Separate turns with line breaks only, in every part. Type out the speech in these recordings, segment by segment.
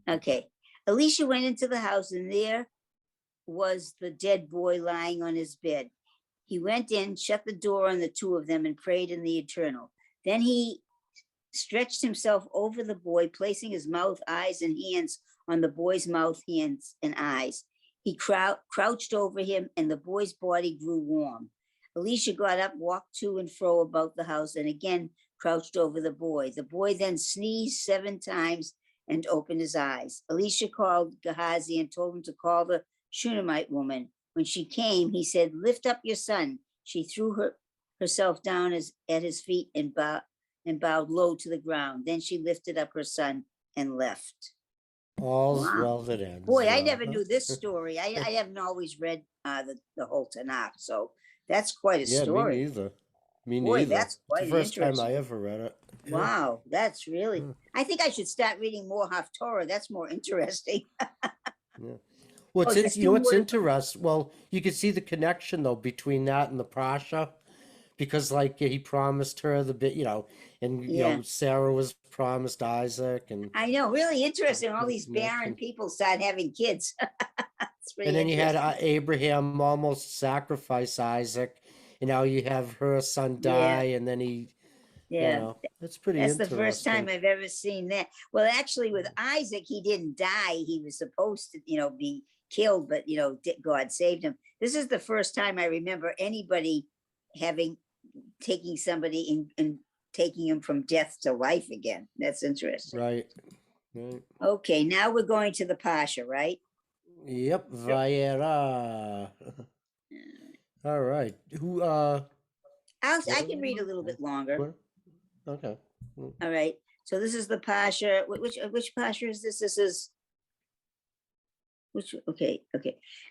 Okay. Elisha went into the house, and there was the dead boy lying on his bed. He went in, shut the door on the two of them, and prayed in the Eternal. Then he stretched himself over the boy, placing his mouth, eyes, and hands on the boy's mouth, hands, and eyes. He crouched over him, and the boy's body grew warm. Elisha got up, walked to and fro about the house, and again crouched over the boy. The boy then sneezed 7 times and opened his eyes. Elisha called Gehazi and told him to call the Shunammite woman. When she came, he said, "Lift up your son." She threw herself down at his feet and bowed low to the ground. Then she lifted up her son and left.
All's
Wow.
well that ends.
Boy, I
well.
never knew this story. I haven't always read the whole Tanakh, so that's quite a story.
Me neither. Me
Boy,
neither.
that's quite
It's the first time I
interesting.
ever read it. Yeah.
Wow, that's really. I think I should start reading more HAFTARAH. That's more interesting.
Yeah. Well,
Oh,
you know what's interesting? Well, you can see the connection though between that and the parsha, because like he promised her the bit, you know, and you
Yeah.
know Sarah was promised Isaac, and
I know, really interesting. All these barren people start having kids. It's pretty
and then you had
interesting.
Abraham almost sacrifice Isaac, and now you have her son die,
Yeah.
and then he, you
Yeah,
know, it's pretty
that's the
interesting.
first time I've ever seen that. Well, actually, with Isaac, he didn't die. He was supposed to, be killed, but God saved him. This is the first time I remember anybody taking somebody and taking him from death to life again. That's interesting.
Right. Right.
Okay, now we're going to the parsha, right?
Yep, Vayeira. All right. Who
I can read a little bit longer.
What? Okay.
All right. So this is the parsha. Which parsha is this? This is which? Okay.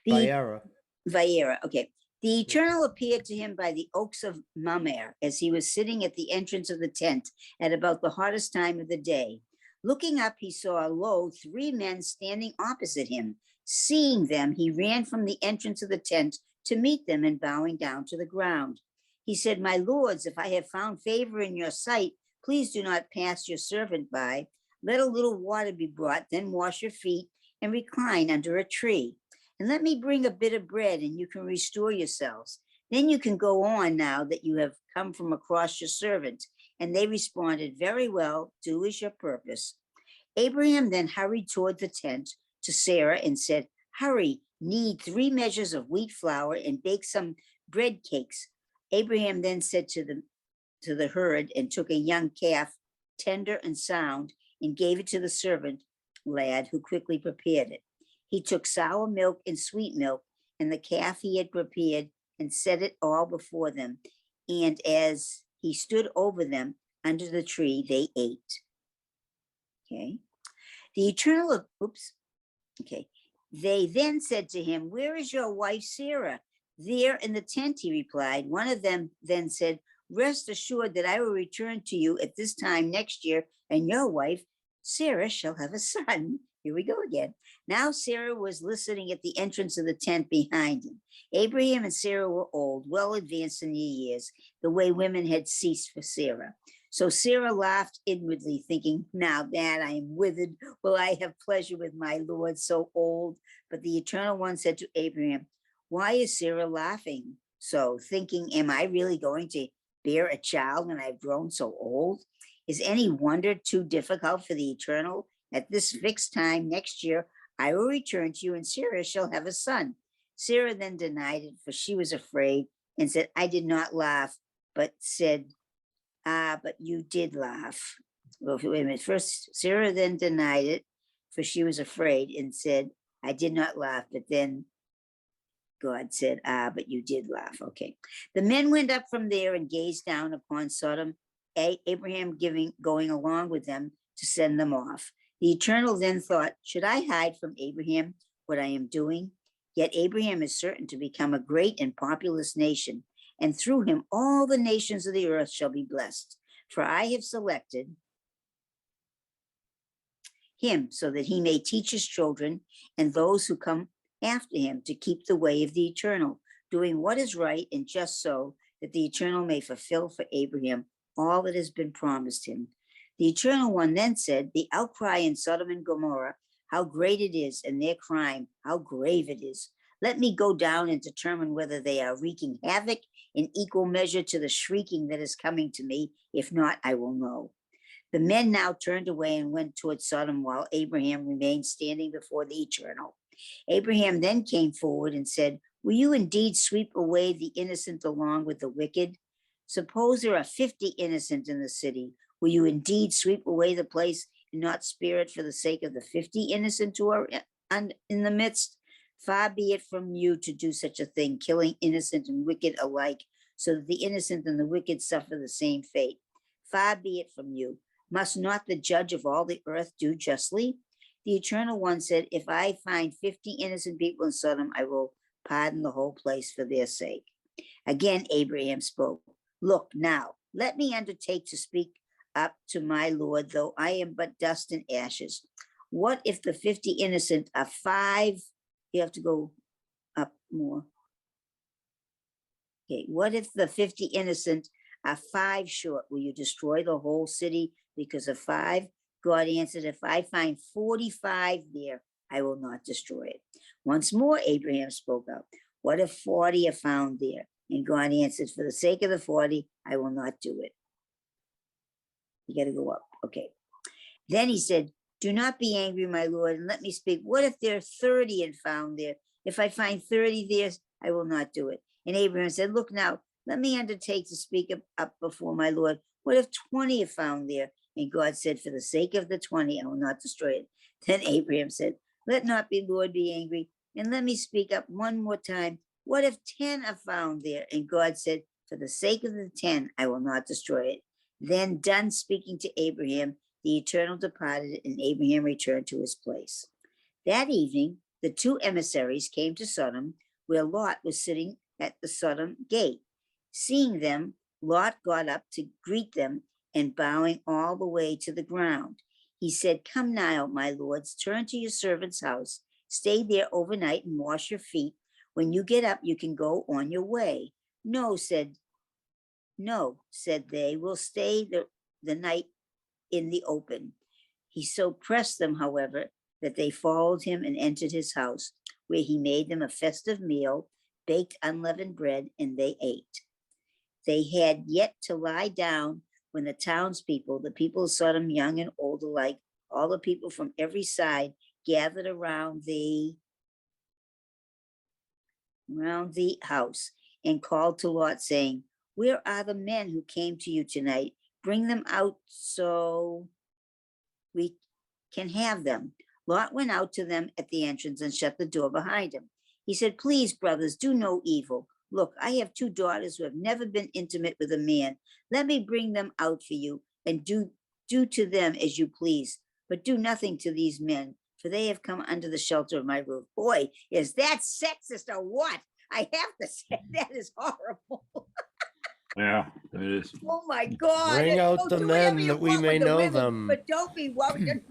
Vayeira.
Vayeira. Okay. The Eternal appeared to him by the oaks of Mamre as he was sitting at the entrance of the tent at about the hottest time of the day. Looking up, he saw, lo, 3 men standing opposite him. Seeing them, he ran from the entrance of the tent to meet them and bowing down to the ground. He said, "My lords, if I have found favor in your sight, please do not pass your servant by. Let a little water be brought, then wash your feet and recline under a tree. And let me bring a bit of bread, and you can restore yourselves. Then you can go on now that you have come from across your servant." And they responded, "Very well, do as your purpose." Abraham then hurried toward the tent to Sarah and said, "Hurry, knead 3 measures of wheat flour and bake some bread cakes." Abraham then said to the herd and took a young calf, tender and sound, and gave it to the servant lad who quickly prepared it. He took sour milk and sweet milk and the calf he had prepared and set it all before them. And as he stood over them under the tree, they ate. Okay. The Eternal, okay. They then said to him, "Where is your wife Sarah?" "There in the tent," he replied. One of them then said, "Rest assured that I will return to you at this time next year, and your wife Sarah shall have a son." Here we go again. Now Sarah was listening at the entrance of the tent behind him. Abraham and Sarah were old, well advanced in their years, the way women had ceased for Sarah. So Sarah laughed inwardly, thinking, "Now that I am withered, will I have pleasure with my Lord so old?" But the Eternal One said to Abraham, "Why is Sarah laughing so, thinking, am I really going to bear a child when I've grown so old? Is any wonder too difficult for the Eternal? At this fixed time next year, I will return to you, and Sarah shall have a son." Sarah then denied it, for she was afraid, and said, "I did not laugh," but said, "Ah, but you did laugh." Well, wait a minute. First, Sarah then denied it, for she was afraid, and said, "I did not laugh," but then God said, "Ah, but you did laugh." Okay. The men went up from there and gazed down upon Sodom, Abraham going along with them to send them off. The Eternal then thought, "Should I hide from Abraham what I am doing? Yet Abraham is certain to become a great and populous nation, and through him all the nations of the earth shall be blessed. For I have selected him so that he may teach his children and those who come after him to keep the way of the Eternal, doing what is right and just, so that the Eternal may fulfill for Abraham all that has been promised him." The Eternal One then said, "The outcry in Sodom and Gomorrah how great it is, and their crime, how grave it is. Let me go down and determine whether they are wreaking havoc in equal measure to the shrieking that is coming to me. If not, I will know. The men now turned away and went toward Sodom while Abraham remained standing before the Eternal. Abraham then came forward and said, will you indeed sweep away the innocent along with the wicked? Suppose there are 50 innocent in the city. Will you indeed sweep away the place and not spare it for the sake of the 50 innocent who are in the midst? Far be it from you to do such a thing, killing innocent and wicked alike, so that the innocent and the wicked suffer the same fate. Far be it from you. Must not the judge of all the earth do justly? The Eternal One said, if I find 50 innocent people in Sodom, I will pardon the whole place for their sake. Again, Abraham spoke. Look now, let me undertake to speak up to my Lord, though I am but dust and ashes. What if the 50 innocent are 5? You have to go up more. Okay, what if the 50 innocent are 5 short? Will you destroy the whole city because of 5? God answered, if I find 45 there, I will not destroy it. Once more, Abraham spoke up. What if 40 are found there? And God answered, for the sake of the 40, I will not do it. You got to go up. Okay. Then he said, do not be angry, my Lord, and let me speak. What if there are 30 and found there? If I find 30 there, I will not do it. And Abraham said, look now, let me undertake to speak up before my Lord. What if 20 are found there? And God said, for the sake of the 20, I will not destroy it. Then Abraham said, let not be Lord be angry, and let me speak up one more time. What if 10 are found there? And God said, for the sake of the 10, I will not destroy it. Then, done speaking to Abraham, the Eternal departed, and Abraham returned to his place. That evening, the 2 emissaries came to Sodom, where Lot was sitting at the Sodom gate. Seeing them, Lot got up to greet them, and bowing all the way to the ground, he said, come now, my lords, turn to your servant's house, stay there overnight and wash your feet. When you get up, you can go on your way. No, said they, will stay the night in the open. He so pressed them, however, that they followed him and entered his house, where he made them a festive meal, baked unleavened bread, and they ate. They had yet to lie down when the townspeople, the people of Sodom, young and old alike, all the people from every side, gathered around the house and called to Lot, saying, where are the men who came to you tonight? Bring them out so we can have them. Lot went out to them at the entrance and shut the door behind him. He said, please, brothers, do no evil. Look, I have 2 daughters who have never been intimate with a man. Let me bring them out for you and do to them as you please, but do nothing to these men, for they have come under the shelter of my roof. Boy, is that sexist or what? I have to say, that is horrible.
Yeah, it is.
Oh my God.
Bring out the
Do whatever
men
you
that we
want
may
with the
know
women,
them.
But don't be worried.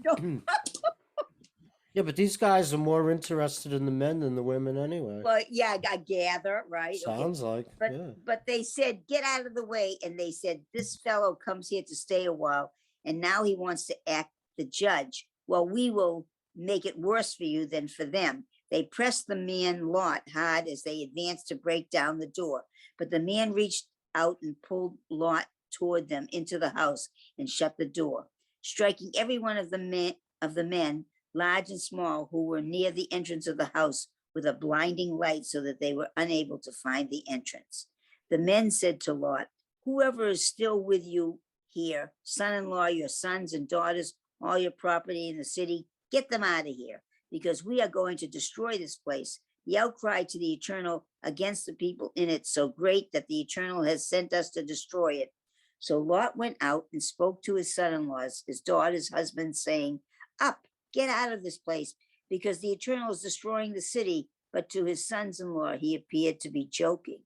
Yeah, but these guys are more interested in the men than the women anyway.
Well, yeah, I gather, right?
Sounds like,
But
yeah.
but they said, get out of the way. And they said, this fellow comes here to stay a while, and now he wants to act the judge. Well, we will make it worse for you than for them. They pressed the man Lot hard as they advanced to break down the door. But the man reached out and pulled Lot toward them into the house and shut the door, striking every one of the men, large and small, who were near the entrance of the house with a blinding light, so that they were unable to find the entrance. The men said to Lot, whoever is still with you here, son-in-law, your sons and daughters, all your property in the city, get them out of here, because we are going to destroy this place. The outcry to the Eternal against the people in it so great that the Eternal has sent us to destroy it. So Lot went out and spoke to his son-in-laws, his daughters' husbands, saying, up, get out of this place, because the Eternal is destroying the city. But to his sons-in-law, he appeared to be joking.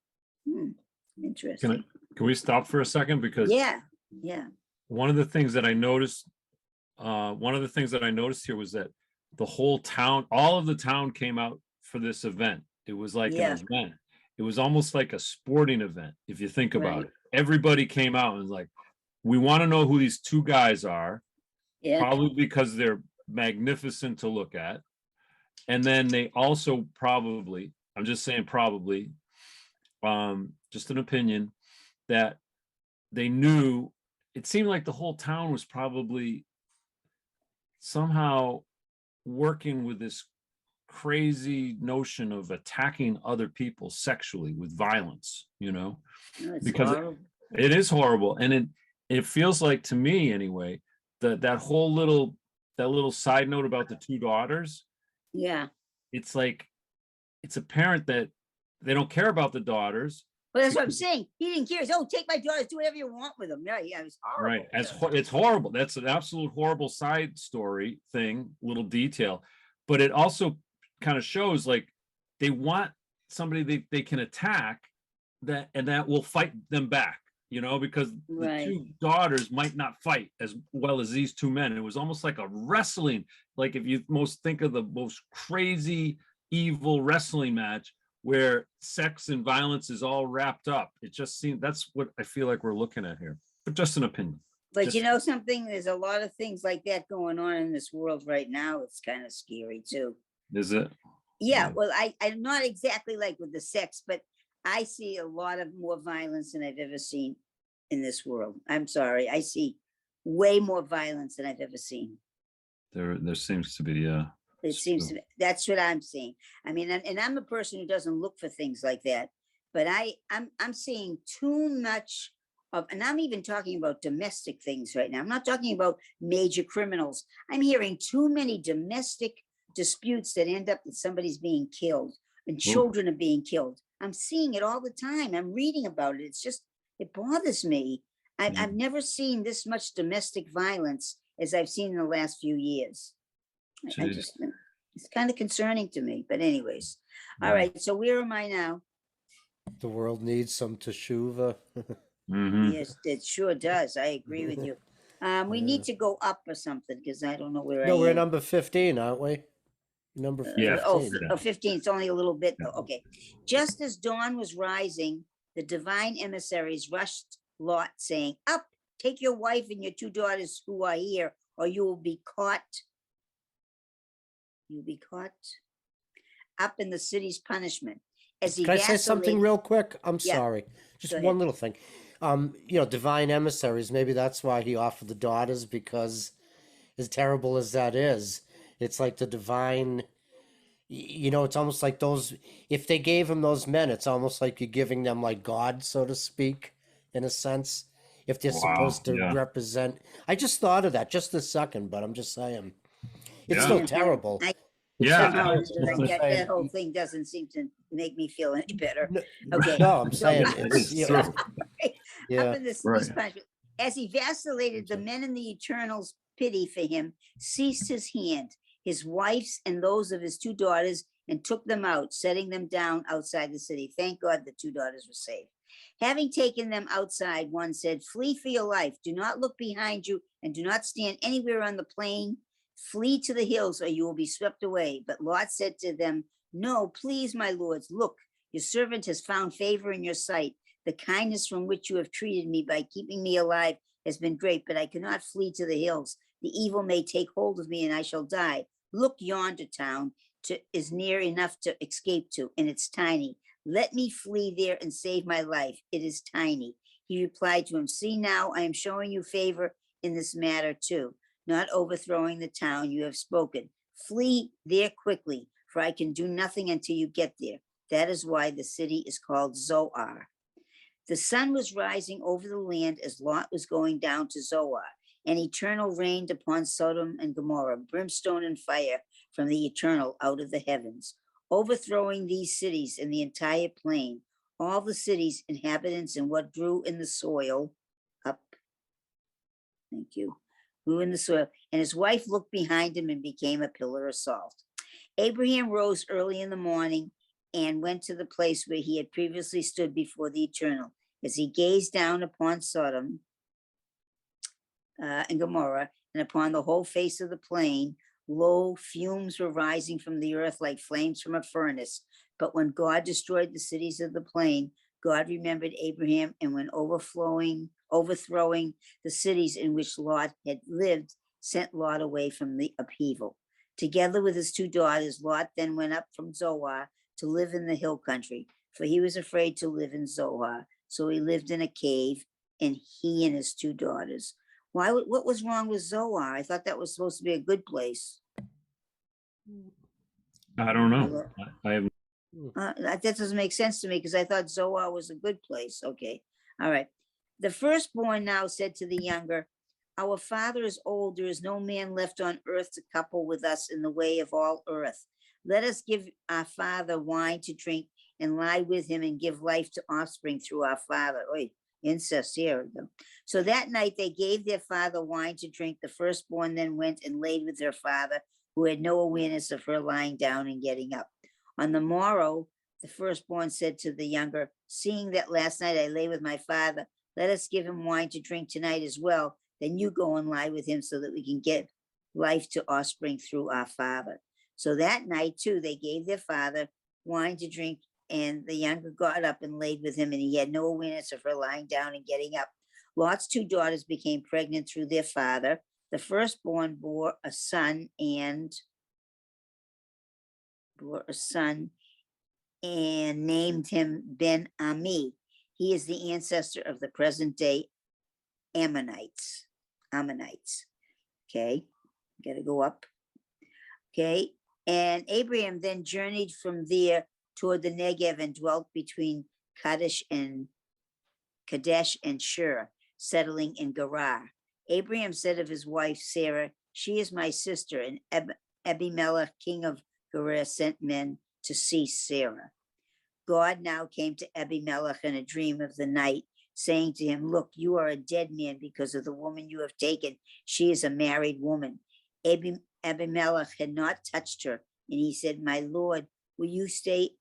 Interesting.
Can we stop for a second? Because
Yeah.
one of the things that I noticed here was that the whole town, all of the town came out for this event. It was like
Yeah.
an event. It was almost like a sporting event, if you think about
Right.
it. Everybody came out and was like, we want to know who these 2 guys are.
Yeah.
Probably because they're magnificent to look at. And then they also probably, I'm just saying probably, just an opinion, that they knew, it seemed like the whole town was probably somehow working with this crazy notion of attacking other people sexually with violence,
No, it's
because
horrible.
it is horrible. And it feels like, to me anyway, that whole little side note about the two daughters,
Yeah.
it's like, it's apparent that they don't care about the daughters.
Well, that's what I'm saying. He didn't care. He said, oh, take my daughters, do whatever you want with them. Yeah, it was horrible.
Right. It's horrible. That's an absolute horrible side story thing, little detail. But it also kind of shows, like, they want somebody they can attack, and that will fight them back, because
Right.
the two daughters might not fight as well as these two men. It was almost like a wrestling, like if you think of the most crazy, evil wrestling match where sex and violence is all wrapped up. It just seems, that's what I feel like we're looking at here, but just an opinion.
But
Just-
you know something? There's a lot of things like that going on in this world right now. It's kind of scary too.
Is it?
Yeah,
Yeah.
well, I'm not exactly like with the sex, but I see a lot of more violence than I've ever seen in this world. I'm sorry. I see way more violence than I've ever seen.
There seems to be, yeah.
It seems to me, that's what I'm seeing. I mean, and I'm a person who doesn't look for things like that, but I'm seeing too much of, and I'm even talking about domestic things right now. I'm not talking about major criminals. I'm hearing too many domestic disputes that end up that somebody's being killed and children are being killed. I'm seeing it all the time. I'm reading about it. It's just, it bothers me. I've never seen this much domestic violence as I've seen in the last few years. I
Jeez.
just, it's kind of concerning to me, but anyways. All
Yeah.
right, so where am I now?
The world needs some teshuva.
Mhm.
Yes, it sure does. I agree with you. We need to go up or something because I don't know where I
No, we're
am.
number 15, aren't we? Number 15.
Yeah.
Oh,
Yeah.
15, it's only a little bit.
Yeah.
Okay. Just as dawn was rising, the divine emissaries rushed Lot, saying, up, take your wife and your two daughters who are here, or you will be caught. You'll be caught up in the city's punishment. As he
Can I say something
vacillated-
real quick? I'm
Yeah,
sorry. Just
go
one
ahead.
little thing. Divine emissaries, maybe that's why he offered the daughters, because as terrible as that is, it's like the divine, it's almost like those, if they gave him those men, it's almost like you're giving them like God, so to speak, in a sense, if they're
Wow,
supposed to
yeah.
represent. I just thought of that just a second, but I'm just saying. It's
Yeah.
still terrible.
I-
Yeah.
somehow
Yeah.
that whole thing doesn't seem to make me feel any better.
No,
Okay.
no, I'm
So-
saying
It
it's,
is true.
Up
yeah.
in this
Right.
punishment. As he vacillated, the men in the Eternal's pity for him seized his hand, his wife's and those of his two daughters, and took them out, setting them down outside the city. Thank God the two daughters were saved. Having taken them outside, one said, flee for your life. Do not look behind you and do not stand anywhere on the plain. Flee to the hills or you will be swept away. But Lot said to them, no, please, my lords, look, your servant has found favor in your sight. The kindness from which you have treated me by keeping me alive has been great, but I cannot flee to the hills. The evil may take hold of me and I shall die. Look, yonder town is near enough to escape to, and it's tiny. Let me flee there and save my life. It is tiny. He replied to him, see now, I am showing you favor in this matter too, not overthrowing the town you have spoken. Flee there quickly, for I can do nothing until you get there. That is why the city is called Zoar. The sun was rising over the land as Lot was going down to Zoar, and eternal rained upon Sodom and Gomorrah, brimstone and fire from the eternal out of the heavens, overthrowing these cities and the entire plain, all the cities, inhabitants, and what grew in the soil. Up. Thank you. Grew in the soil. And his wife looked behind him and became a pillar of salt. Abraham rose early in the morning and went to the place where he had previously stood before the Eternal. As he gazed down upon Sodom and Gomorrah and upon the whole face of the plain, lo, fumes were rising from the earth like flames from a furnace. But when God destroyed the cities of the plain, God remembered Abraham, and when overthrowing the cities in which Lot had lived, sent Lot away from the upheaval. Together with his two daughters, Lot then went up from Zoar to live in the hill country, for he was afraid to live in Zoar. So he lived in a cave, and he and his two daughters. What was wrong with Zoar? I thought that was supposed to be a good place.
I don't know. I have
That doesn't make sense to me because I thought Zoar was a good place. Okay. All right. The firstborn now said to the younger, our father is old. There is no man left on earth to couple with us in the way of all earth. Let us give our father wine to drink and lie with him and give life to offspring through our father. Oy, incest here. So that night they gave their father wine to drink. The firstborn then went and laid with her father, who had no awareness of her lying down and getting up. On the morrow, the firstborn said to the younger, seeing that last night I lay with my father, let us give him wine to drink tonight as well. Then you go and lie with him so that we can get life to offspring through our father. So that night too, they gave their father wine to drink, and the younger got up and laid with him, and he had no awareness of her lying down and getting up. Lot's two daughters became pregnant through their father. The firstborn bore a son and named him Ben Ami. He is the ancestor of the present day Ammonites. Okay, gotta go up. Okay, and Abraham then journeyed from there toward the Negev and dwelt between Kadesh and Shur, settling in Gerar. Abraham said of his wife Sarah, she is my sister, and Abimelech, king of Gerar, sent men to see Sarah. God now came to Abimelech in a dream of the night, saying to him, look, you are a dead man because of the woman you have taken. She is a married woman. Abimelech had not touched her, and he said, my lord, will you slay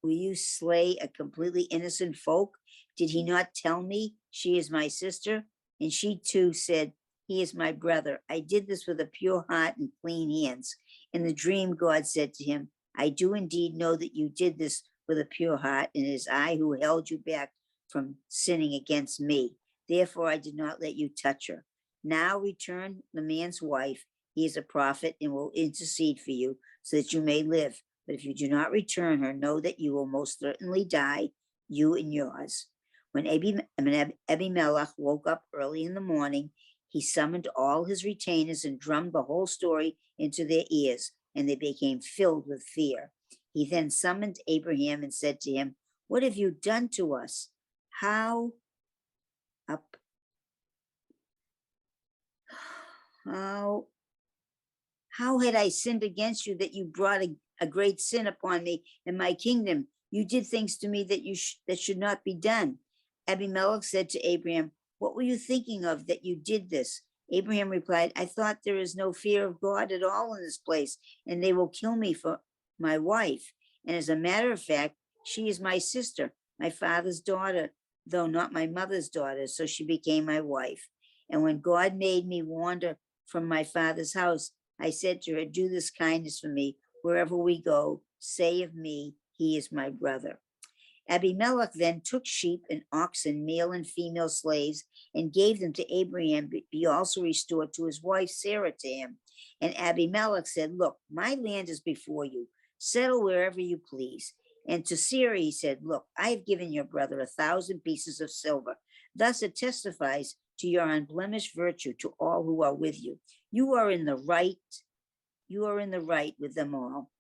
a completely innocent folk? Did he not tell me she is my sister? And she too said, he is my brother. I did this with a pure heart and clean hands. In the dream, God said to him, I do indeed know that you did this with a pure heart, and it is I who held you back from sinning against me. Therefore, I did not let you touch her. Now return the man's wife. He is a prophet and will intercede for you so that you may live. But if you do not return her, know that you will most certainly die, you and yours. When Abimelech woke up early in the morning, he summoned all his retainers and drummed the whole story into their ears, and they became filled with fear. He then summoned Abraham and said to him, what have you done to us? How had I sinned against you that you brought a great sin upon me and my kingdom? You did things to me that should not be done. Abimelech said to Abraham, what were you thinking of that you did this? Abraham replied, I thought there is no fear of God at all in this place, and they will kill me for my wife. And as a matter of fact, she is my sister, my father's daughter, though not my mother's daughter, so she became my wife. And when God made me wander from my father's house, I said to her, do this kindness for me. Wherever we go, say of me, he is my brother. Abimelech then took sheep and oxen, male and female slaves, and gave them to Abraham, but he also restored to his wife Sarah to him. And Abimelech said, look, my land is before you. Settle wherever you please. And to Sarah he said, look, I have given your brother 1,000 pieces of silver. Thus it testifies to your unblemished virtue to all who are with you. You are in the right with them all.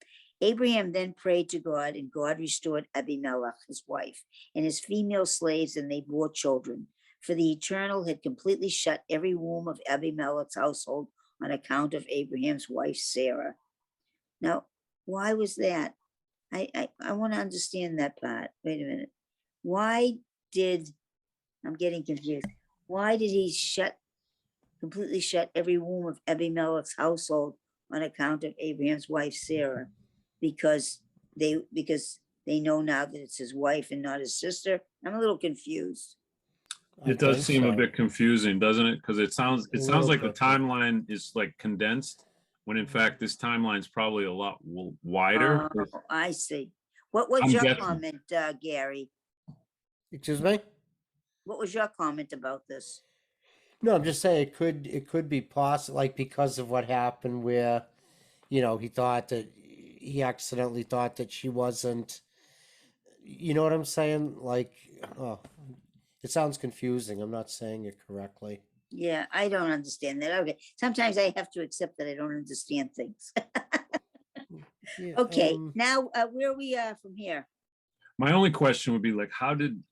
Abraham then prayed to God, and God restored Abimelech, his wife, and his female slaves, and they bore children. For the Eternal had completely shut every womb of Abimelech's household on account of Abraham's wife, Sarah. Now, why was that? I want to understand that part. Wait a minute. I'm getting confused. Why did he completely shut every womb of Abimelech's household on account of Abraham's wife, Sarah? Because they know now that it's his wife and not his sister. I'm a little confused.
It does seem a bit confusing, doesn't it? Because it sounds like the timeline is like condensed, when in fact this timeline is probably a lot wider.
I see. What was your comment, Gary?
Excuse me?
What was your comment about this?
No, I'm just saying it could be possible, like because of what happened, where he accidentally thought that she wasn't. You know what I'm saying? Like, oh, it sounds confusing. I'm not saying it correctly.
Yeah, I don't understand that. Okay, sometimes I have to accept that I don't understand things.
Yeah.
Okay, now where we are from here?
My only question would be like, how did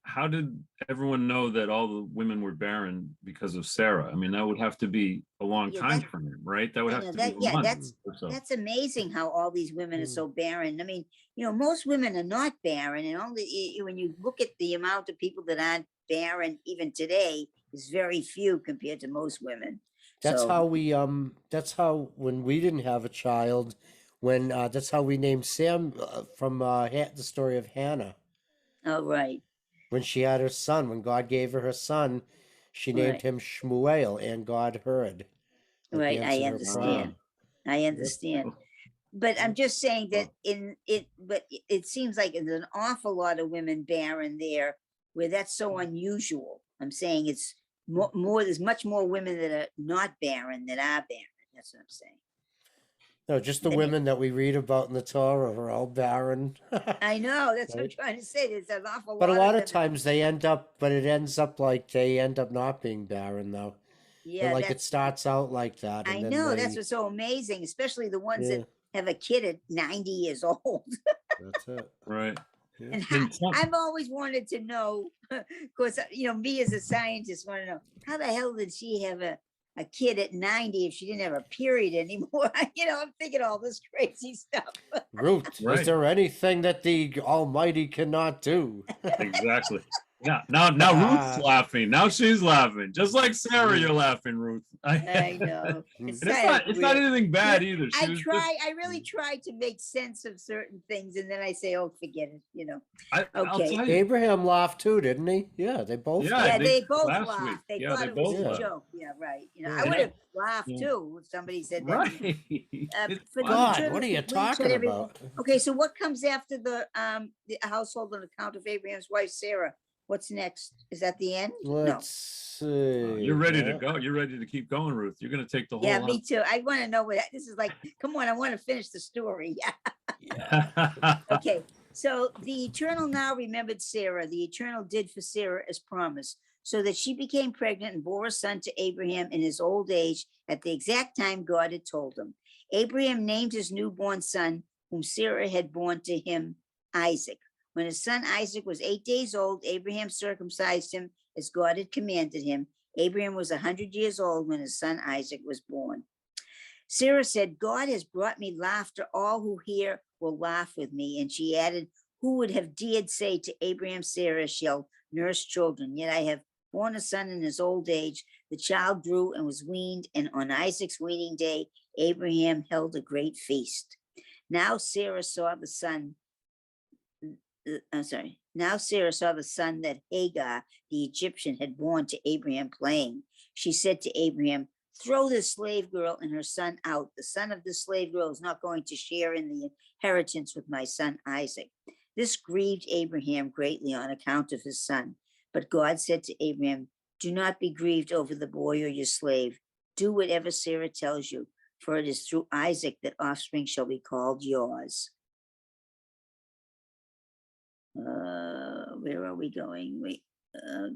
everyone know that all the women were barren because of Sarah? I mean, that would have to be a long
Yeah,
time
that
frame, right? That would
I
have
know
to be
that.
a
Yeah,
month or so.
that's amazing how all these women are
Mm.
so barren. I mean, most women are not barren, and only when you look at the amount of people that aren't barren even today is very few compared to most women.
That's
So,
how that's how when we didn't have a child, when that's how we named Sam from the story of Hannah.
oh right,
When she had her son, when God gave her her son, she named
right,
him Shmuel, and God heard, like
right. I
answered her
Wow.
understand.
prayer.
I
Yep.
understand. But I'm just saying that
Wow.
it seems like there's an awful lot of women barren there where that's so unusual. I'm saying it's more there's much more women that are not barren than are barren. That's what I'm saying.
No, just the
Then
women that we read about in the Torah are all barren.
I know that's what I'm
Right?
trying to say. There's an awful
But a
lot of
lot of
them.
times it ends up like they end up not being barren though. And
Yeah,
like it
that's
starts out like that,
I
and then
know that's what's so amazing, especially the ones that
yeah,
have a kid at 90 years old.
that's it.
Right.
Yeah.
And
And
I've always wanted to know, because me as a scientist want to know how the hell did she have a kid at 90 if she didn't have a period anymore? I'm thinking all this crazy stuff.
Ruth, is
right.
there anything that the Almighty cannot do?
Exactly. Yeah. Now Ruth's laughing. Now she's laughing. Just like Sarah, you're
Mm,
laughing, Ruth.
I
And
know.
mm.
It's
it's
kind of
not
weird.
anything bad either. She was just
I really try to make sense of certain things, and then I say, oh, forget it.
I'll
Okay.
tell you.
Abraham laughed too, didn't he? Yeah, they both
Yeah,
Yeah,
laughed.
they
they both
last week.
laughed. They
Yeah,
thought
they
it was
both
a
Yeah,
laughed.
joke. Yeah, right. I
yeah.
would
And
have laughed
yeah,
too if somebody said that to me.
right. It's
For the
funny.
God,
eternal
what are you
completion,
talking
everything.
about?
Okay, so what comes after the household on account of Abraham's wife Sarah? What's next? Is that the end? No.
Let's
You're
see.
ready to
Yeah.
go. You're ready to keep going, Ruth. You're going to take the
Yeah,
whole
me too. I want to know what this is like. Come on, I want to finish the story.
Yeah.
Okay, so the Eternal now remembered Sarah. The Eternal did for Sarah as promised, so that she became pregnant and bore a son to Abraham in his old age at the exact time God had told him. Abraham named his newborn son, whom Sarah had born to him, Isaac. When his son Isaac was 8 days old, Abraham circumcised him as God had commanded him. Abraham was 100 years old when his son Isaac was born. Sarah said, God has brought me laughter. All who hear will laugh with me. And she added, who would have dared say to Abraham, Sarah shall nurse children? Yet I have borne a son in his old age. The child grew and was weaned. And on Isaac's weaning day, Abraham held a great feast. Now Sarah saw the son. Now Sarah saw the son that Hagar, the Egyptian, had born to Abraham playing. She said to Abraham, throw this slave girl and her son out. The son of this slave girl is not going to share in the inheritance with my son Isaac. This grieved Abraham greatly on account of his son. But God said to Abraham, do not be grieved over the boy or your slave. Do whatever Sarah tells you, for it is through Isaac that offspring shall be called yours. Where are we going?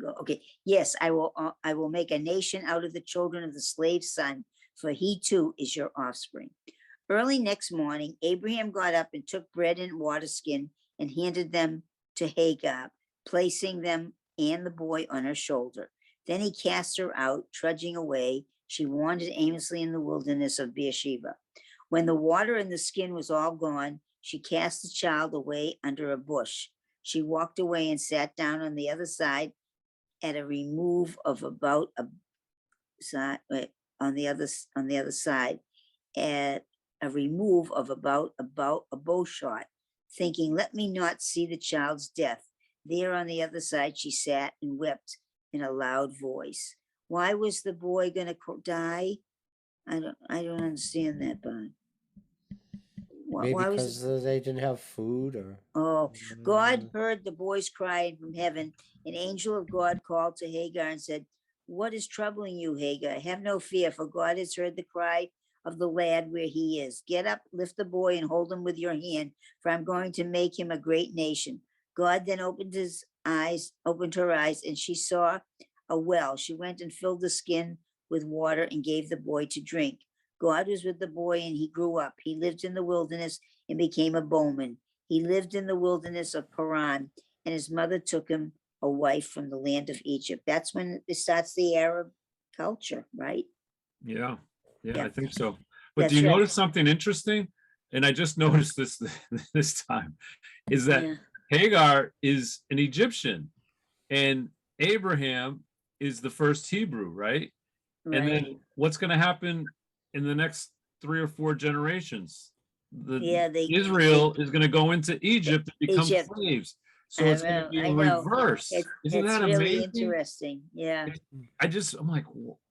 Go. Okay. Yes, I will make a nation out of the children of the slave son, for he too is your offspring. Early next morning, Abraham got up and took bread and water skin and handed them to Hagar, placing them and the boy on her shoulder. Then he cast her out, trudging away. She wandered aimlessly in the wilderness of Beersheba. When the water in the skin was all gone, she cast the child away under a bush. She walked away and sat down on the other side at a remove of about a side on the other side at a remove of about a bow shot, thinking, let me not see the child's death. There on the other side she sat and wept in a loud voice. Why was the boy gonna die? I don't understand that, but
Maybe
why was
because they didn't have food or.
Oh, God heard the boy's cry from heaven. An angel of God called to Hagar and said, What is troubling you, Hagar? Have no fear, for God has heard the cry of the lad where he is. Get up, lift the boy, and hold him with your hand, for I'm going to make him a great nation. God then opened her eyes, and she saw a well. She went and filled the skin with water and gave the boy to drink. God was with the boy, and he grew up. He lived in the wilderness and became a bowman. He lived in the wilderness of Paran, and his mother took him a wife from the land of Egypt. That's when it starts the Arab culture, right?
Yeah,
Yeah.
I think so. But
That's
do you
right.
notice something interesting? And I just noticed this this time, is that
Yeah.
Hagar is an Egyptian and Abraham is the first Hebrew, right? And
Right.
then what's going to happen in the next 3 or 4 generations?
Yeah,
Israel is going to go into Egypt and become
Egypt.
slaves. So
I
it's going to
know.
be
I
in
know.
reverse. Isn't
It's
that
really
amazing?
interesting. Yeah.
I'm like,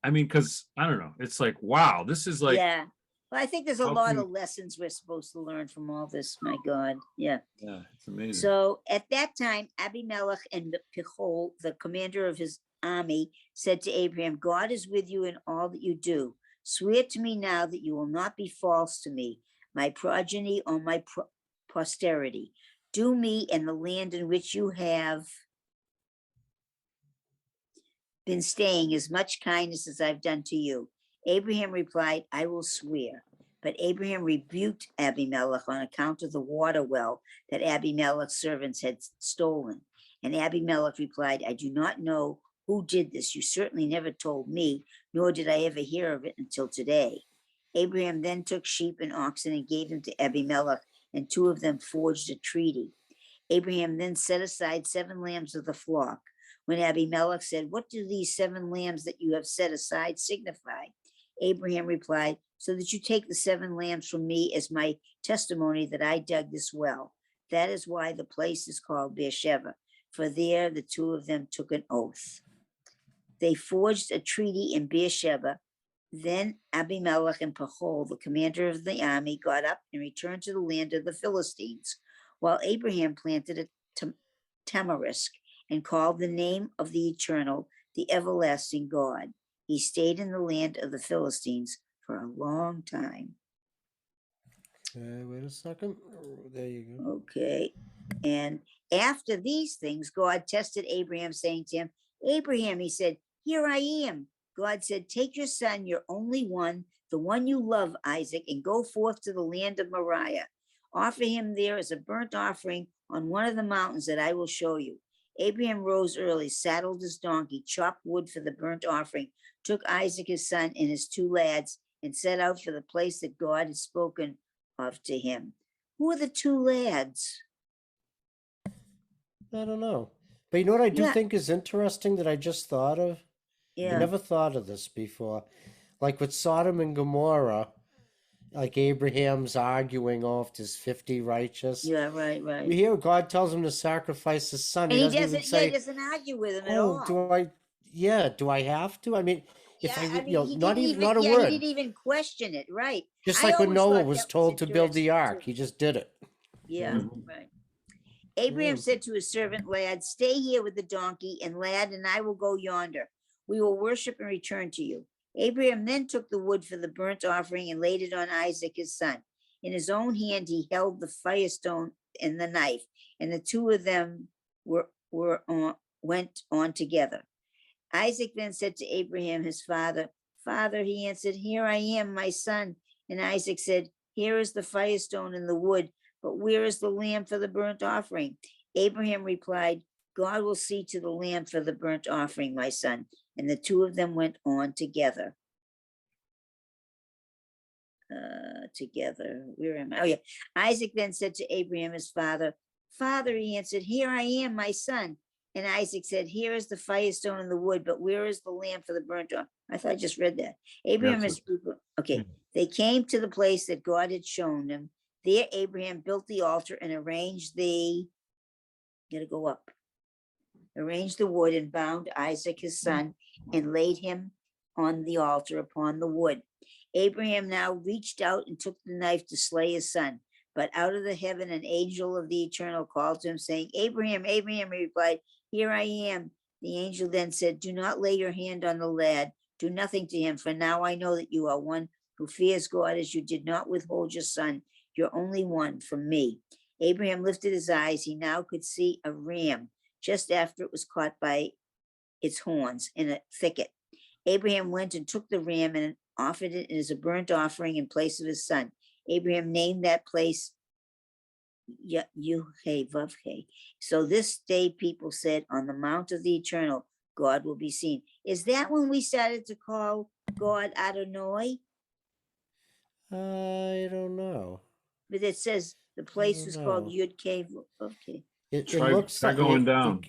I mean, because I don't know. It's like, wow, this is like,
Yeah. Well, I think there's a
how
lot
can-
of lessons we're supposed to learn from all this. My God. Yeah.
yeah, it's amazing.
So at that time, Abimelech and Pichol, the commander of his army, said to Abraham, God is with you in all that you do. Swear to me now that you will not be false to me, my progeny, or my posterity. Do me and the land in which you have been staying as much kindness as I've done to you. Abraham replied, I will swear. But Abraham rebuked Abimelech on account of the water well that Abimelech's servants had stolen. And Abimelech replied, I do not know who did this. You certainly never told me, nor did I ever hear of it until today. Abraham then took sheep and oxen and gave them to Abimelech, and 2 of them forged a treaty. Abraham then set aside 7 lambs of the flock. When Abimelech said, what do these 7 lambs that you have set aside signify? Abraham replied, so that you take the 7 lambs from me as my testimony that I dug this well. That is why the place is called Beersheba, for there the 2 of them took an oath. They forged a treaty in Beersheba. Then Abimelech and Pachol, the commander of the army, got up and returned to the land of the Philistines, while Abraham planted a tamarisk and called the name of the Eternal, the everlasting God. He stayed in the land of the Philistines for a long time.
Wait a second. There you go.
Okay. And after these things, God tested Abraham, saying to him, Abraham, he said, here I am. God said, take your son, your only one, the one you love, Isaac, and go forth to the land of Moriah. Offer him there as a burnt offering on one of the mountains that I will show you. Abraham rose early, saddled his donkey, chopped wood for the burnt offering, took Isaac his son and his 2 lads, and set out for the place that God had spoken of to him. Who are the 2 lads?
I don't know. But you know what I do
Yeah.
think is interesting that I just thought of? I
Yeah.
never thought of this before. Like with Sodom and Gomorrah, like Abraham's arguing off there's 50 righteous.
Yeah, right.
We hear God tells him to sacrifice his son.
And
He
he
doesn't even say,
he doesn't argue with him at
oh,
all.
do I have to? I mean, if
Yeah,
I,
I mean, he
not
didn't
even,
even,
not a
he
word.
didn't even question it, right?
Just
I
like when
always
Noah
thought
was
that
told to build the
interesting,
ark,
too.
he just did it.
Yeah,
Mhm.
right. Abraham
Yeah.
said to his servant, lad, stay here with the donkey, and lad, and I will go yonder. We will worship and return to you. Abraham then took the wood for the burnt offering and laid it on Isaac, his son. In his own hand, he held the firestone and the knife, and the 2 of them went on together. Isaac then said to Abraham, his father, Father, he answered, here I am, my son. And Isaac said, here is the firestone and the wood, but where is the lamb for the burnt offering? Abraham replied, God will see to the lamb for the burnt offering, my son. And the 2 of them went on together. Where am I? Oh, yeah. Isaac then said to Abraham, his father, Father, he answered, here I am, my son. And Isaac said, here is the firestone and the wood, but where is the lamb for the burnt offering? I thought I just read that. Abraham
That's
is, okay. They came to the place that God had shown them. There, Abraham built the altar and arranged the wood and bound Isaac, his son, and laid him on the altar upon the wood. Abraham now reached out and took the knife to slay his son. But out of the heaven, an angel of the Eternal called to him, saying, Abraham, Abraham, he replied, here I am. The angel then said, do not lay your hand on the lad. Do nothing to him, for now I know that you are one who fears God, as you did not withhold your son, your only one, from me. Abraham lifted his eyes. He now could see a ram just after it was caught by its horns in a thicket. Abraham went and took the ram and offered it as a burnt offering in place of his son. Abraham named that place Yuhevavhe. So this day people said, on the mount of the eternal, God will be seen. Is that when we started to call God Adonai?
I don't know.
But it says the place was called Yud Kevavhe.
It
Try
looks like
going down.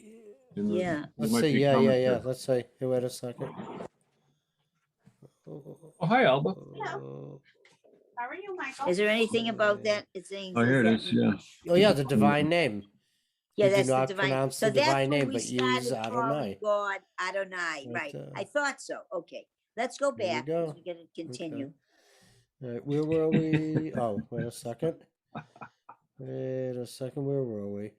Yeah.
There
Let's
might
see.
be
Yeah.
commentary.
Let's say. Hey, wait a second.
Oh, hi, Alba.
How are you, Michael?
Is there anything about that? It's saying.
Oh, here it is. Yeah.
Oh yeah, the divine name.
Yeah,
You do
that's the
not
divine.
pronounce
So
the
that's
divine
when
name,
we
but use
started calling
Adonai.
God Adonai.
Right,
Right. I thought so. Okay. Let's go
There we
back.
go.
We're going to continue.
All right, where were we? Oh, wait a second. Wait a second. Where were we?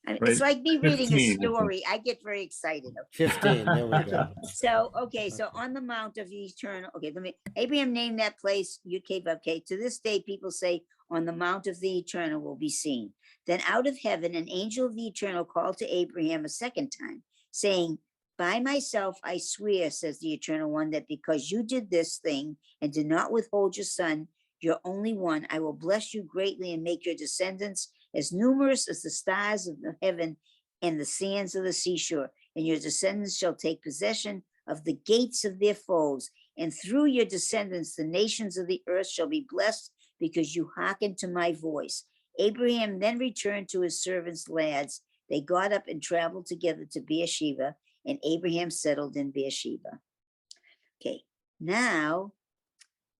I mean,
Right.
it's like me reading
15, I
a
think.
story. I get very excited.
15. There we go.
So, okay, so on the mount of the eternal, okay, Abraham named that place Yud-Keh-Vav-Keh. To this day, people say, on the mount of the eternal will be seen. Then out of heaven, an angel of the eternal called to Abraham a second time, saying, by myself I swear, says the eternal one, that because you did this thing and did not withhold your son, your only one, I will bless you greatly and make your descendants as numerous as the stars of the heaven and the sands of the seashore. And your descendants shall take possession of the gates of their foes. And through your descendants, the nations of the earth shall be blessed because you hearkened to my voice. Abraham then returned to his servants' lads. They got up and traveled together to Beersheba, and Abraham settled in Beersheba. Okay, now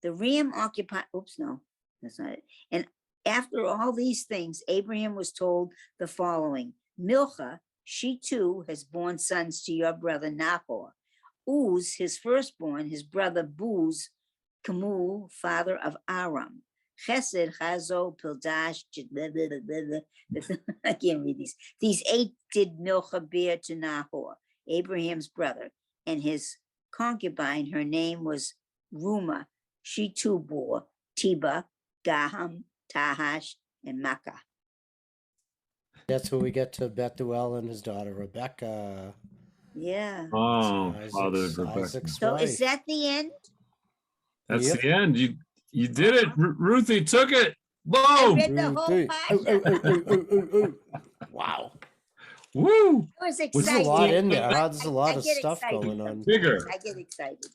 the ram occupied, oops, no, that's not it. And after all these things, Abraham was told the following: Milcah, she too has borne sons to your brother Nahor. Uz, his firstborn, his brother Buz, Kamul, father of Aram. Chesed, Chazo, Pildash, I can't read these. These 8 did Milcah bear to Nahor, Abraham's brother, and his concubine, her name was Ruma. She too bore Tiba, Gaham, Tahash, and Makkah.
That's where we get to Bethuel and his daughter Rebecca.
Yeah.
Oh,
Isaac's-
Father of Rebecca.
Isaac's
So
wife.
is that the end?
That's
Yep.
the end. You did it. Ruthie took it.
I
Boom.
read the whole
Three.
parsha.
Wow.
Woo.
I was
There's
excited.
a lot in there. Huh? There's a lot of
get
stuff
excited.
going on.
Bigger.
I get excited.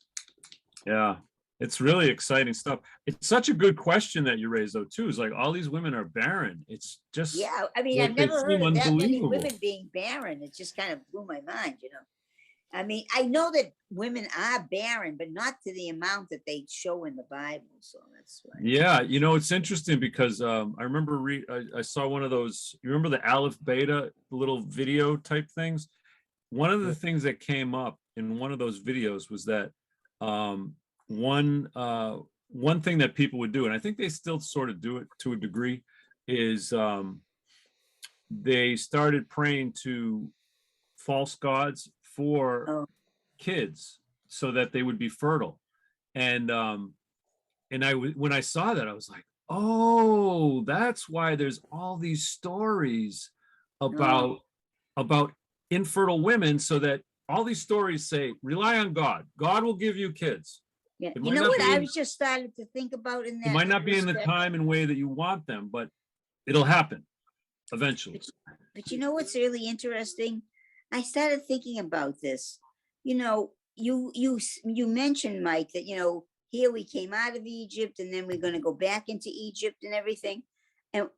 Yeah. It's really exciting stuff. It's such a good question that you raised, though, too. It's like all these women are barren. It's just,
Yeah, I mean,
like,
I've
they
never
seem
heard of that many
unbelievable.
women being barren. It just kind of blew my mind, you know. I mean, I know that women are barren, but not to the amount that they show in the Bible. So that's why.
Yeah, it's interesting because I remember I saw one of those. You remember the Aleph Beta little video type things? One of the things that came up in one of those videos was that one thing that people would do, and I think they still sort of do it to a degree, is they started praying to false gods for kids so that they would be fertile. And when I saw that, I was like, oh, that's why there's all these stories about infertile women, so that all these stories say, rely on God. God will give you kids.
Yeah.
It
You
might
know
not
what
be
I
in-
was just starting to think about in that.
It might not be in the
respect?
time and way that you want them, but it'll happen eventually.
But you know what's really interesting? I started thinking about this. You know, you mentioned, Mike, that here we came out of Egypt, and then we're going to go back into Egypt and everything, and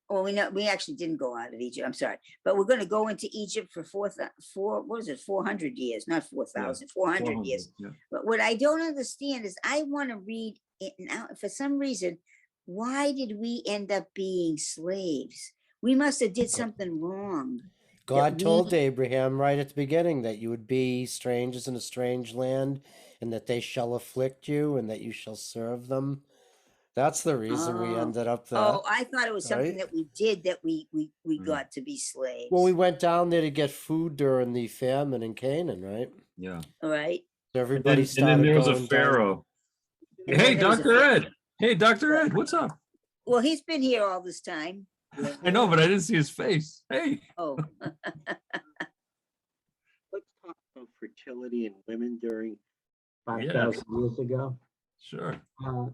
well, we actually didn't go out of Egypt. I'm sorry, but we're going to go into Egypt for 400 years, not 4,000, 400 years.
Yeah.
But what I don't understand is I want to read it now. For some reason, why did we end up being slaves? We must have did something wrong.
God
that
told
we-
Abraham right at the beginning that you would be strangers in a strange land, and that they shall afflict you, and that you shall serve them. That's the reason we
Oh.
ended up there.
Oh, I thought it was something
right?
that we did, that we
Mm.
got to be slaves.
Well, we went down there to get food during the famine in Canaan, right?
Yeah.
All right.
So
And
everybody
then
started
there was a
going down.
pharaoh.
And
Hey,
then there was a
Dr.
fa-
Ed. Hey, Dr. Ed, what's up?
Well, he's been here all this time.
I know, but I didn't see his face. Hey.
Oh,
Let's talk about fertility in women during
Yeah.
5,000 years ago.
Sure.
Uh,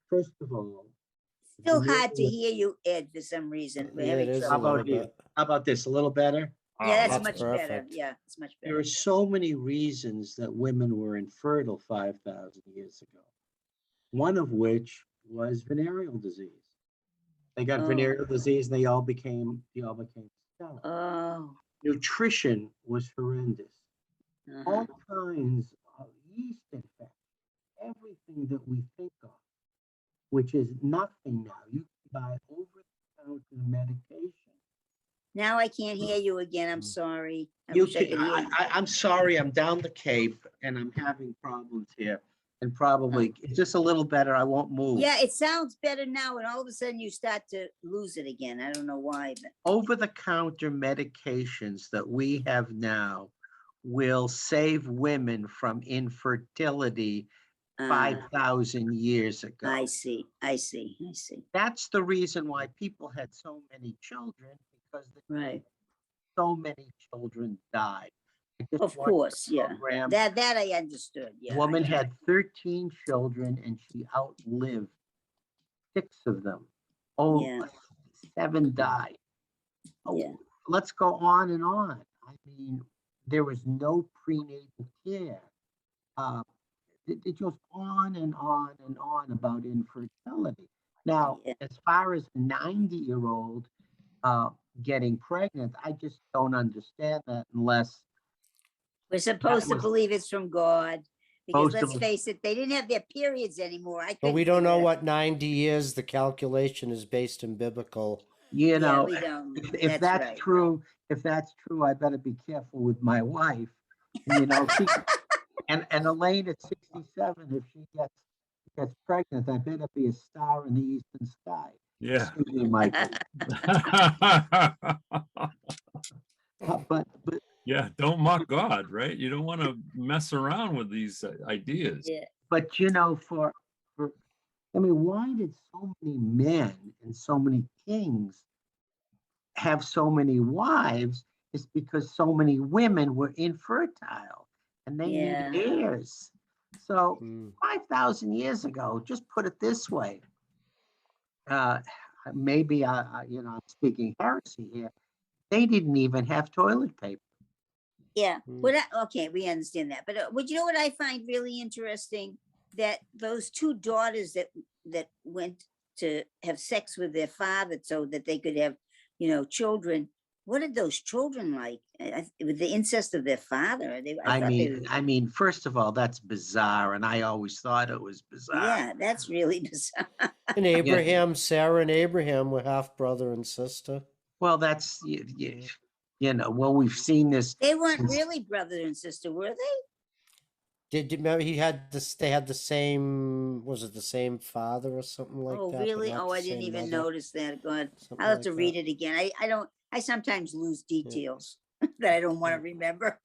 First of all,
still
venereal-
hard to hear you, Ed, for some reason. We're
Yeah,
having
it is a
trouble.
How
little
about you?
bit.
How about this? A little better?
Yeah,
Oh,
that's
That's
much better.
perfect.
Yeah, it's much
There
better.
are so many reasons that women were infertile 5,000 years ago. One of which was venereal disease. They got
Oh.
venereal disease and they all became sterile.
Oh,
Nutrition was horrendous.
uh-huh.
All kinds of yeast infections, everything that we think of, which is nothing now. You can buy over-the-counter medication.
Now I can't hear you again. I'm sorry. I
You
wish I
can,
could hear you.
I'm sorry, I'm down the Cape and I'm having problems here. And probably, it's just a little better, I won't move.
Yeah, it sounds better now, and all of a sudden you start to lose it again. I don't know why, but
Over-the-counter medications that we have now will save women from infertility
uh,
5,000 years ago.
I see.
That's the reason why people had so many children, because
Right.
so many children died. I just
Of
watched a
course, yeah.
program.
That I understood. Yeah. I
Woman
know.
had 13 children and she outlived 6 of them. Oh,
Yeah.
7 died. Oh,
Yeah.
let's go on and on. I mean, there was no prenatal care. It goes on and on and on about infertility. Now,
Yeah.
as far as 90-year-old getting pregnant, I just don't understand that unless
We're supposed to
was-
believe it's from God, because
Supposed to
let's
be-
face it, they didn't have their periods anymore.
But we
couldn't
don't know
figure it-
what 90 is. The calculation is based in biblical.
you
Yeah,
know,
we don't.
if that's
right.
true, I better be careful with my wife. You know, she and Elaine at 67, if she gets pregnant, I better be a star in the eastern sky.
Yeah.
Excuse me, Michael. But
Yeah, don't mock God, right? You don't want to mess around with these ideas.
Yeah.
but you know, I mean, why did so many men and so many kings have so many wives? It's because so many women were infertile and they
Yeah.
need heirs. So
Mm.
5,000 years ago, just put it this way. Maybe I'm speaking heresy here. They didn't even have toilet paper.
Yeah.
Mm.
Okay, we understand that. But would you know what I find really interesting? That those 2 daughters that went to have sex with their father so that they could have, children. What are those children like? With the incest of their father?
I
thought they
mean, first of all, that's bizarre, and I always thought it was bizarre.
yeah, that's really bizarre.
And Abraham, Sarah and Abraham were half brother and sister.
Well, that's well, we've seen this.
They weren't
since-
really brother and sister, were they?
Did you remember he had this? They had the same. Was it the same father or something like
Oh,
that? but
really?
not
Oh,
the
I didn't
same
even
mother?
notice that. God,
Something
I'll have
like
to read
that.
it again. I don't. I sometimes lose details that I don't want to remember.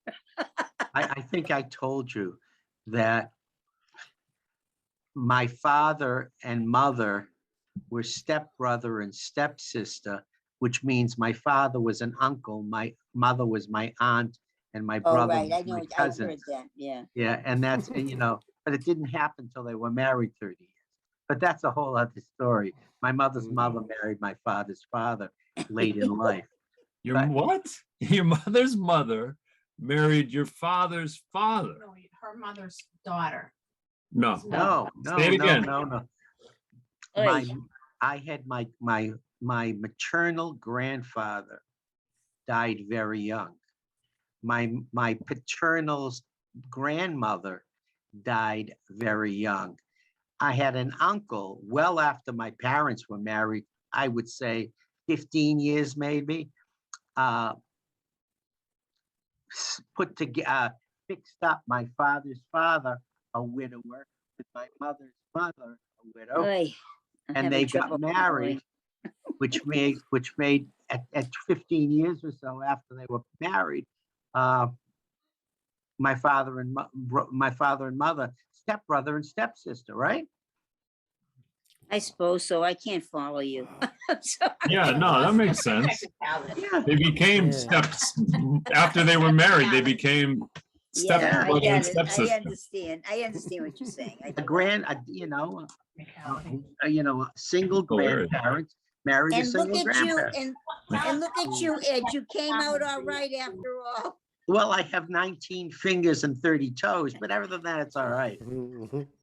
I think I told you that my father and mother were stepbrother and stepsister, which means my father was an uncle, my mother was my aunt, and my
Oh,
brother
right. I
was
know.
my
I've
cousin.
heard that. Yeah.
Yeah, and that's but it didn't happen until they were married 30 years. But that's a whole other story. My mother's mother married my father's father late in life.
Your
But-
what? Your mother's mother married your father's father.
No, her mother's daughter.
No.
No,
Say it again.
no.
Oy.
I had my maternal grandfather died very young. My paternal grandmother died very young. I had an uncle well after my parents were married, I would say 15 years maybe, put together, fixed up my father's father, a widower, with my mother's mother, a widow,
Oy, I'm
and
having
they
trouble
got
following.
married, which made at 15 years or so after they were married, my father and mother, stepbrother and stepsister, right?
I suppose so. I can't follow you. I'm sorry.
Yeah, no, that makes sense.
Yeah.
They became
Yeah.
steps after they were married. They became
Yeah, I
stepbrother
get
and
it.
stepsister.
I understand what you're saying. I
A
do.
Single
Hilarious.
grandparents married a
And look
single
at you,
grandparent.
and look at you, Ed. You came out all right after all.
Well, I have 19 fingers and 30 toes, but other than that, it's all right.